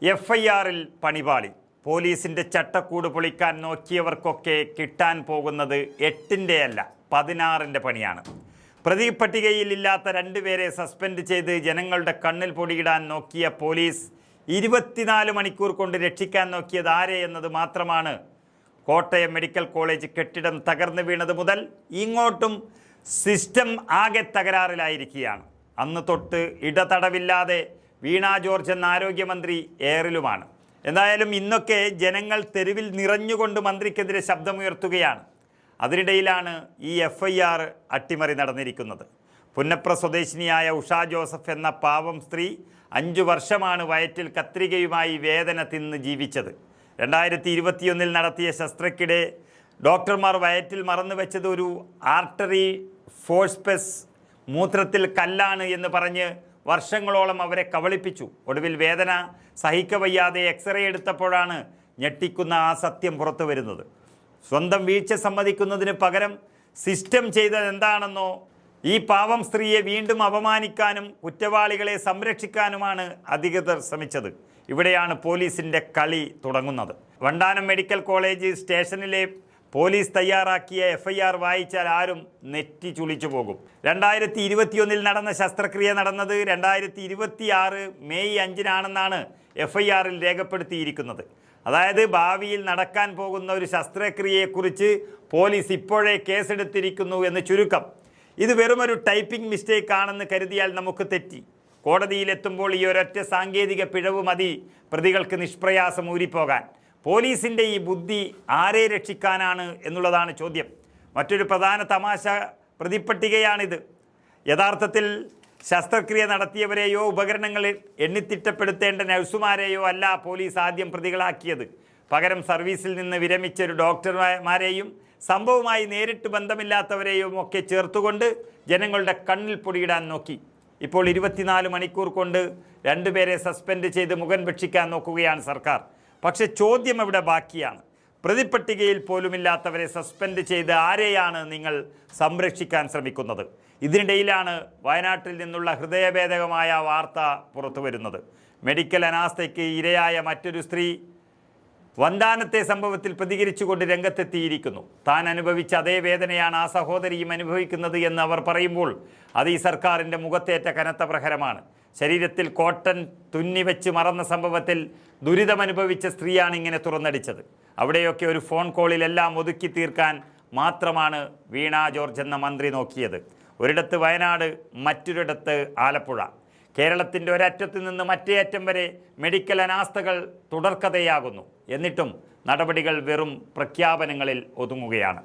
FIR-ൽ പണിപാളി. പോലീസിന്റെ ചട്ടക്കൂട് പൊളിക്കാൻ നോക്കിയവർക്കൊക്കെ കിട്ടാൻ പോകുന്നത് 8-ന്റെ അല്ല 16-ന്റെ പണിയാണ്. പ്രതി പട്ടികയിൽ ഇല്ലാത്ത 2 പേരെ സസ്പെൻഡ് ചെയ്ത് ജനങ്ങളുടെ കണ്ണിൽ പൊടിയിടാൻ നോക്കിയ പോലീസ് 24 മണിക്കൂർ കൊണ്ട് രക്ഷിക്കാൻ നോക്കിയത് ആരെ എന്നത് മാത്രമാണ്. കോട്ടയം മെഡിക്കൽ കോളേജ് കെട്ടിടം തകർന്നു വീണത് മുതൽ ഇങ്ങോട്ടും സിസ്റ്റം ആകെ തകരാറിലായിരിക്കുകയാണ്. അന്ന് തൊട്ട് ഇടതടവില്ലാതെ വീണ ജോർജ് എന്ന ആരോഗ്യമന്ത്രി എയറിലുമാണ്. എന്തായാലും ഇന്നൊക്കെ ജനങ്ങൾ തെരുവിൽ നിറഞ്ഞുകൊണ്ട് മന്ത്രിക്കെതിരെ ശബ്ദമുയർത്തുകയാണ്. അതിനിടയിലാണ് ഈ FIR അട്ടിമറി നടന്നിരിക്കുന്നത്. പുന്നപ്ര സ്വദേശിനിയായ ഉഷ ജോസഫ് എന്ന പാവം സ്ത്രീ 5 വർഷമാണ് വയറ്റിൽ കത്രികയുമായി വേദന തിന്ന് ജീവിച്ചത്. 2021-ൽ നടത്തിയ ശസ്ത്രക്കിടെ ഡോക്ടർമാർ വയറ്റിൽ മറന്നു വെച്ചത് ഒരു ആർട്ടറി ഫോഴ്സ്പെസ് മൂത്രത്തിൽ കല്ലാണ് എന്ന് പറഞ്ഞ് വർഷങ്ങളോളം അവരെ കബളിപ്പിച്ചു. ഒടുവിൽ വേദന സഹിക്കവയ്യാതെ എക്സ്റേ എടുത്തപ്പോഴാണ് ഞെട്ടിക്കുന്ന ആ സത്യം പുറത്തു വരുന്നത്. സ്വന്തം വീഴ്ച സമ്മതിക്കുന്നതിന് പകരം സിസ്റ്റം ചെയ്തത് എന്താണെന്നോ ഈ പാവം സ്ത്രീയെ വീണ്ടും അപമാനിക്കാനും കുറ്റവാളികളെ സംരക്ഷിക്കാനുമാണ് അധികൃതർ ശ്രമിച്ചത്. ഇവിടെയാണ് പോലീസിൻ്റെ കളി തുടങ്ങുന്നത്. വണ്ടാനം മെഡിക്കൽ കോളേജ് സ്റ്റേഷനിലെ പോലീസ് തയ്യാറാക്കിയ FIR വായിച്ചാൽ ആരും നെറ്റി ചുളിച്ചു പോകും. 2021-ൽ നടന്ന ശസ്ത്രക്രിയ നടന്നത് 2026 മെയ് 5-നാണെന്നാണ് FIR-ൽ രേഖപ്പെടുത്തിയിരിക്കുന്നത്. അതായത് ഭാവിയിൽ നടക്കാൻ പോകുന്ന ഒരു ശസ്ത്രക്രിയയെക്കുറിച്ച് പോലീസ് ഇപ്പോഴേ കേസെടുത്തിരിക്കുന്നു എന്ന് ചുരുക്കം. ഇത് വെറുമൊരു ടൈപ്പിംഗ് മിസ്റ്റേക്ക് ആണെന്ന് കരുതിയാൽ നമുക്ക് തെറ്റി. കോടതിയിലെത്തുമ്പോൾ ഈ ഒരൊറ്റ സാങ്കേതിക പിഴവ് മതി പ്രതികൾക്ക് നിഷ്പ്രയാസം ഊരിപ്പോകാൻ. പോലീസിൻ്റെ ഈ ബുദ്ധി ആരെ രക്ഷിക്കാനാണ് എന്നുള്ളതാണ് ചോദ്യം. മറ്റൊരു പ്രധാന തമാശ പ്രതിപ്പട്ടികയാണിത്. യഥാർത്ഥത്തിൽ ശസ്ത്രക്രിയ നടത്തിയവരെയോ ഉപകരണങ്ങളിൽ എണ്ണിത്തിട്ടപ്പെടുത്തേണ്ട നഴ്സുമാരെയോ അല്ല പോലീസ് ആദ്യം പ്രതികളാക്കിയത്. പകരം സർവീസിൽ നിന്ന് വിരമിച്ച ഒരു ഡോക്ടർമാരെയും സംഭവവുമായി നേരിട്ട് ബന്ധമില്ലാത്തവരെയും ഒക്കെ ചേർത്തുകൊണ്ട് ജനങ്ങളുടെ കണ്ണിൽ പൊടിയിടാൻ നോക്കി. ഇപ്പോൾ 24 മണിക്കൂർ കൊണ്ട് 2 പേരെ സസ്പെൻഡ് ചെയ്ത് മുഖം രക്ഷിക്കാൻ നോക്കുകയാണ് സർക്കാർ. പക്ഷെ ചോദ്യം ഇവിടെ ബാക്കിയാണ്. പ്രതിപട്ടികയിൽ പോലുമില്ലാത്തവരെ സസ്പെൻഡ് ചെയ്ത് ആരെയാണ് നിങ്ങൾ സംരക്ഷിക്കാൻ ശ്രമിക്കുന്നത്? ഇതിനിടയിലാണ് വയനാട്ടിൽ നിന്നുള്ള ഹൃദയഭേദകമായ വാർത്ത പുറത്തു വരുന്നത്. മെഡിക്കൽ അനാസ്ഥയ്ക്ക് ഇരയായ മറ്റൊരു സ്ത്രീ വന്ദാനത്തെ സംഭവത്തിൽ പ്രതികരിച്ചുകൊണ്ട് രംഗത്തെത്തിയിരിക്കുന്നു. താൻ അനുഭവിച്ച അതേ വേദനയാണ് ആ സഹോദരിയും അനുഭവിക്കുന്നത് എന്ന് അവർ പറയുമ്പോൾ അത് ഈ സർക്കാരിൻ്റെ മുഖത്തേറ്റ കനത്ത പ്രഹരമാണ്. ശരീരത്തിൽ കോട്ടൺ തുന്നിവെച്ച് മറന്ന സംഭവത്തിൽ ദുരിതമനുഭവിച്ച സ്ത്രീയാണ് ഇങ്ങനെ തുറന്നടിച്ചത്. അവിടെയൊക്കെ ഒരു ഫോൺ കോളിലെല്ലാം ഒതുക്കി തീർക്കാൻ മാത്രമാണ് വീണ ജോർജ് എന്ന മന്ത്രി നോക്കിയത്. ഒരിടത്ത് വയനാട്, മറ്റൊരിടത്ത് ആലപ്പുഴ. കേരളത്തിൻ്റെ ഒരറ്റത്ത് നിന്ന് മറ്റേ അറ്റം വരെ മെഡിക്കൽ അനാസ്ഥകൾ തുടർക്കഥയാകുന്നു. എന്നിട്ടും നടപടികൾ വെറും പ്രഖ്യാപനങ്ങളിൽ ഒതുങ്ങുകയാണ്.